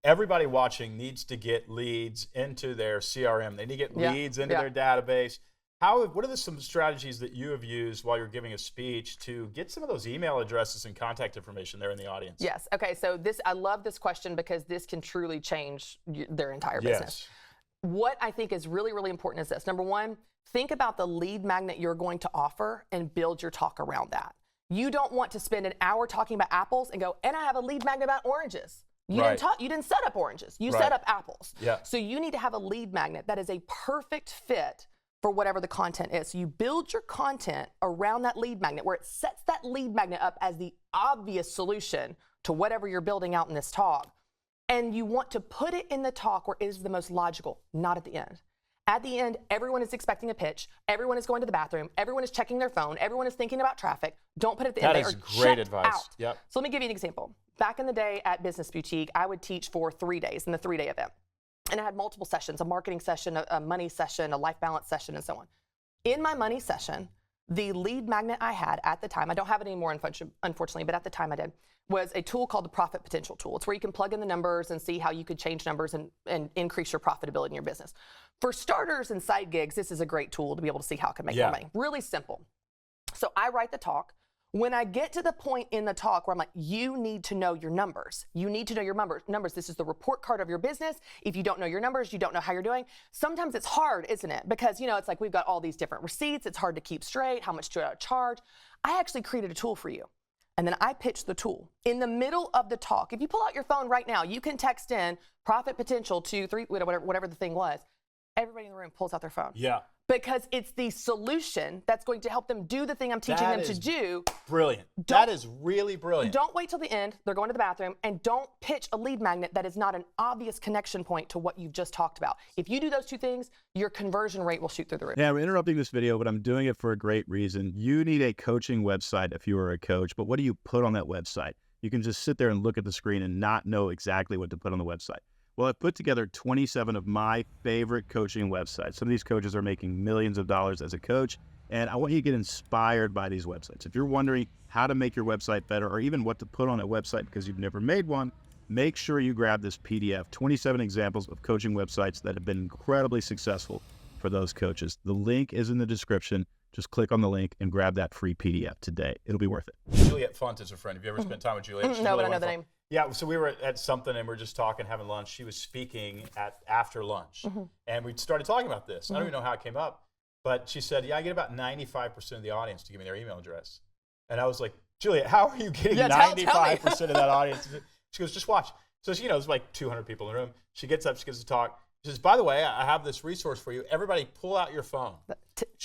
everybody watching needs to get leads into their CRM. They need to get leads into their database. What are some strategies that you have used while you're giving a speech to get some of those email addresses and contact information there in the audience? Yes. Okay. So I love this question because this can truly change their entire business. What I think is really, really important is this. Number one, think about the lead magnet you're going to offer and build your talk around that. You don't want to spend an hour talking about apples and go, and I have a lead magnet about oranges. You didn't set up oranges. You set up apples. Yeah. So you need to have a lead magnet that is a perfect fit for whatever the content is. So you build your content around that lead magnet where it sets that lead magnet up as the obvious solution to whatever you're building out in this talk. And you want to put it in the talk where it is the most logical, not at the end. At the end, everyone is expecting a pitch. Everyone is going to the bathroom. Everyone is checking their phone. Everyone is thinking about traffic. Don't put it at the end. That is great advice. Yep. So let me give you an example. Back in the day at Business Boutique, I would teach for 3 days in the 3-day event. And I had multiple sessions, a marketing session, a money session, a life balance session, and so on. In my money session, the lead magnet I had at the time, I don't have it anymore, unfortunately, but at the time I did, was a tool called the Profit Potential Tool. It's where you can plug in the numbers and see how you could change numbers and increase your profitability in your business. For starters and side gigs, this is a great tool to be able to see how it can make more money. Really simple. So I write the talk. When I get to the point in the talk where I'm like, you need to know your numbers. You need to know your numbers. This is the report card of your business. If you don't know your numbers, you don't know how you're doing. Sometimes it's hard, isn't it? Because, it's like we've got all these different receipts. It's hard to keep straight. How much do I charge? I actually created a tool for you. And then I pitched the tool. In the middle of the talk, if you pull out your phone right now, you can text in profit potential 2, 3, whatever the thing was. Everybody in the room pulls out their phone. Yeah. Because it's the solution that's going to help them do the thing I'm teaching them to do. Brilliant. That is really brilliant. Don't wait till the end. They're going to the bathroom. And don't pitch a lead magnet that is not an obvious connection point to what you've just talked about. If you do those two things, your conversion rate will shoot through the roof. Yeah, we're interrupting this video, but I'm doing it for a great reason. You need a coaching website if you are a coach, but what do you put on that website? You can just sit there and look at the screen and not know exactly what to put on the website. Well, I've put together 27 of my favorite coaching websites. Some of these coaches are making millions of dollars as a coach, and I want you to get inspired by these websites. If you're wondering how to make your website better or even what to put on a website because you've never made one, make sure you grab this PDF, 27 examples of coaching websites that have been incredibly successful for those coaches. The link is in the description. Just click on the link and grab that free PDF today. It'll be worth it. Juliet Fun is a friend. Have you ever spent time with Juliet? No, but I know the name. Yeah, so we were at something and we were just talking, having lunch. She was speaking after lunch, and we started talking about this. I don't even know how it came up, but she said, I get about 95% of the audience to give me their email address. And I was like, Juliet, how are you getting 95% of that audience? She goes, just watch. So she, there's like 200 people in the room. She gets up, she gives a talk. She says, by the way, I have this resource for you. Everybody pull out your phone.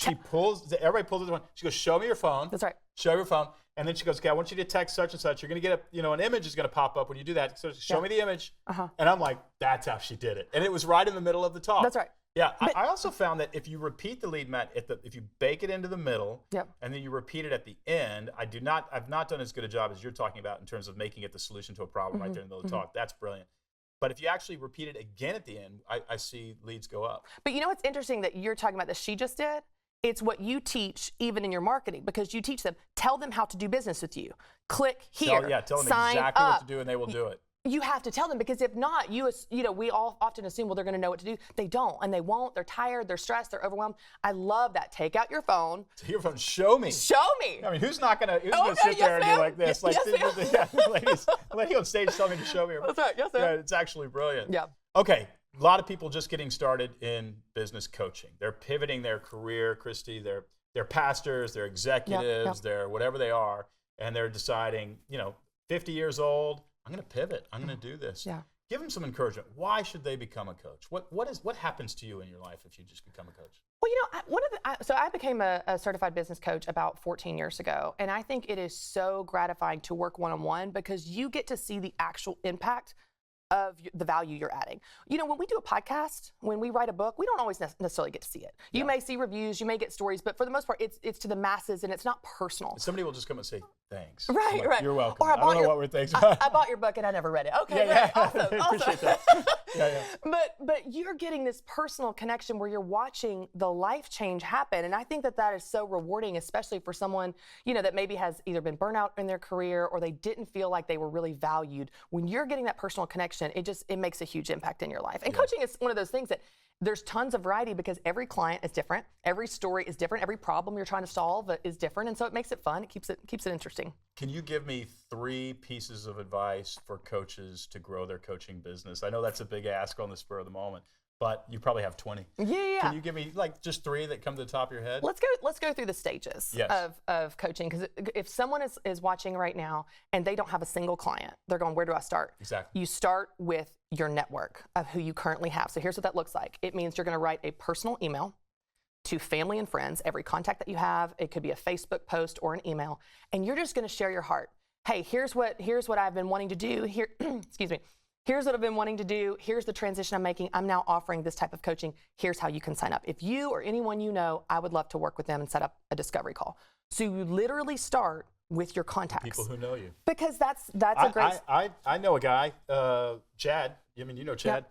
Everybody pulls out their phone. She goes, show me your phone. That's right. Show your phone. And then she goes, okay, I want you to text such and such. You're going to get an image is going to pop up when you do that. So show me the image. And I'm like, that's how she did it. And it was right in the middle of the talk. That's right. Yeah. I also found that if you repeat the lead magnet, if you bake it into the middle and then you repeat it at the end, I've not done as good a job as you're talking about in terms of making it the solution to a problem right there in the middle of the talk. That's brilliant. But if you actually repeat it again at the end, I see leads go up. But what's interesting that you're talking about that she just did? It's what you teach even in your marketing, because you teach them, tell them how to do business with you. Click here, tell them sign exactly up. what to do and they will do it. You have to tell them, because if not, we all often assume, well, they're going to know what to do. They don't, and they won't. They're tired, they're stressed, they're overwhelmed. I love that. Take out your phone. Take your phone. Show me. Show me. I mean, who's gonna sit there and do like this? Lady on stage telling me to show me. That's right. Yes, sir. Yeah, it's actually brilliant. Yeah. Okay. A lot of people just getting started in business coaching. They're pivoting their career, Christy. They're pastors, they're executives, they're whatever they are, and they're deciding, 50 years old, I'm going to pivot. I'm going to do this. Yeah. Give them some encouragement. Why should they become a coach? What happens to you in your life if you just become a coach? Well, so I became a certified business coach about 14 years ago, and I think it is so gratifying to work one-on-one because you get to see the actual impact of the value you're adding. When we do a podcast, when we write a book, we don't always necessarily get to see it. You may see reviews, you may get stories, but for the most part, it's to the masses and it's not personal. Somebody will just come and say, thanks. Right. You're welcome. Or I don't know what we're thinking about. I bought your book and I never read it. Okay, yeah. Awesome. Appreciate that. Yeah. But but you're getting this personal connection where you're watching the life change happen. And I think that that is so rewarding, especially for someone, you know, that maybe has either been burnt out in their career or they didn't feel like they were really valued. When you're getting that personal connection, it makes a huge impact in your life. And coaching is one of those things that there's tons of variety because every client is different. Every story is different. Every problem you're trying to solve is different. And so it makes it fun. It keeps it interesting. Can you give me 3 pieces of advice for coaches to grow their coaching business? I know that's a big ask on the spur of the moment, but you probably have 20. Yeah. Can you give me like just 3 that come to the top of your head? Let's go through the stages Yes. of coaching, because if someone is watching right now and they don't have a single client, they're going, where do I start? Exactly. You start with your network of who you currently have. So here's what that looks like. It means you're going to write a personal email to family and friends, every contact that you have. It could be a Facebook post or an email, and you're just going to share your heart. Hey, here's what I've been wanting to do. Here, excuse me. Here's what I've been wanting to do. Here's the transition I'm making. I'm now offering this type of coaching. Here's how you can sign up. If you or anyone you know, I would love to work with them and set up a discovery call. So you literally start with your contacts. People who know you. Because that's a great. I know a guy, Chad. I mean, you know Chad.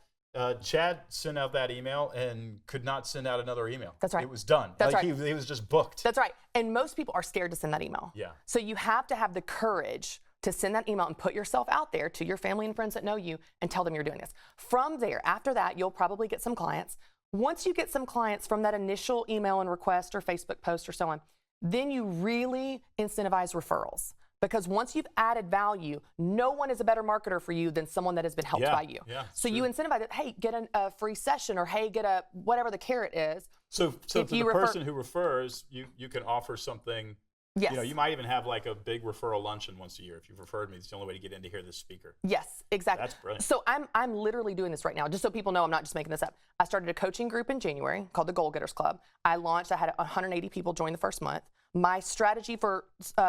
Chad sent out that email and could not send out another email. That's right. It was done. That's right. He was just booked. That's right. And most people are scared to send that email. Yeah. So you have to have the courage to send that email and put yourself out there to your family and friends that know you and tell them you're doing this. From there, after that, you'll probably get some clients. Once you get some clients from that initial email and request or Facebook post or so on, then you really incentivize referrals. Because once you've added value, no one is a better marketer for you than someone that has been helped by you. Yeah, so you incentivize it, hey, get a free session, or hey, get a whatever the carrot is. So for the refer- person who refers, you can offer something. Yes. You know, you might even have like a big referral luncheon once a year. If you've referred me, it's the only way to get in to hear this speaker. Yes, exactly. That's brilliant. So I'm literally doing this right now, just so people know I'm not just making this up. I started a coaching group in January called the Goal Getters Club. I had 180 people join the first month. My strategy for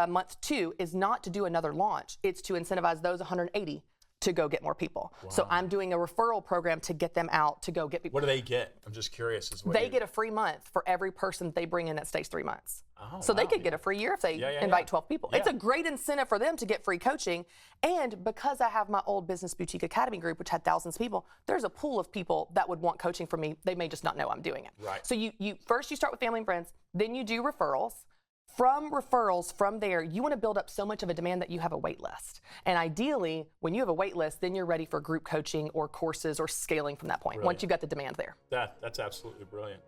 month 2 is not to do another launch. It's to incentivize those 180 to go get more people. Wow. So I'm doing a referral program to get them out to go get people. What do they get? I'm just curious. They get a free month for every person they bring in that stays 3 months. So they could get a free year if they invite 12 people. It's a great incentive for them to get free coaching. And because I have my old Business Boutique Academy group, which had thousands of people, there's a pool of people that would want coaching from me. They may just not know I'm doing it. Right. So you first you start with family and friends, then you do referrals. From referrals, from there, you want to build up so much of a demand that you have a wait list. And ideally, when you have a wait list, then you're ready for group coaching or courses or scaling from that point, once you've got the demand there. That's absolutely brilliant.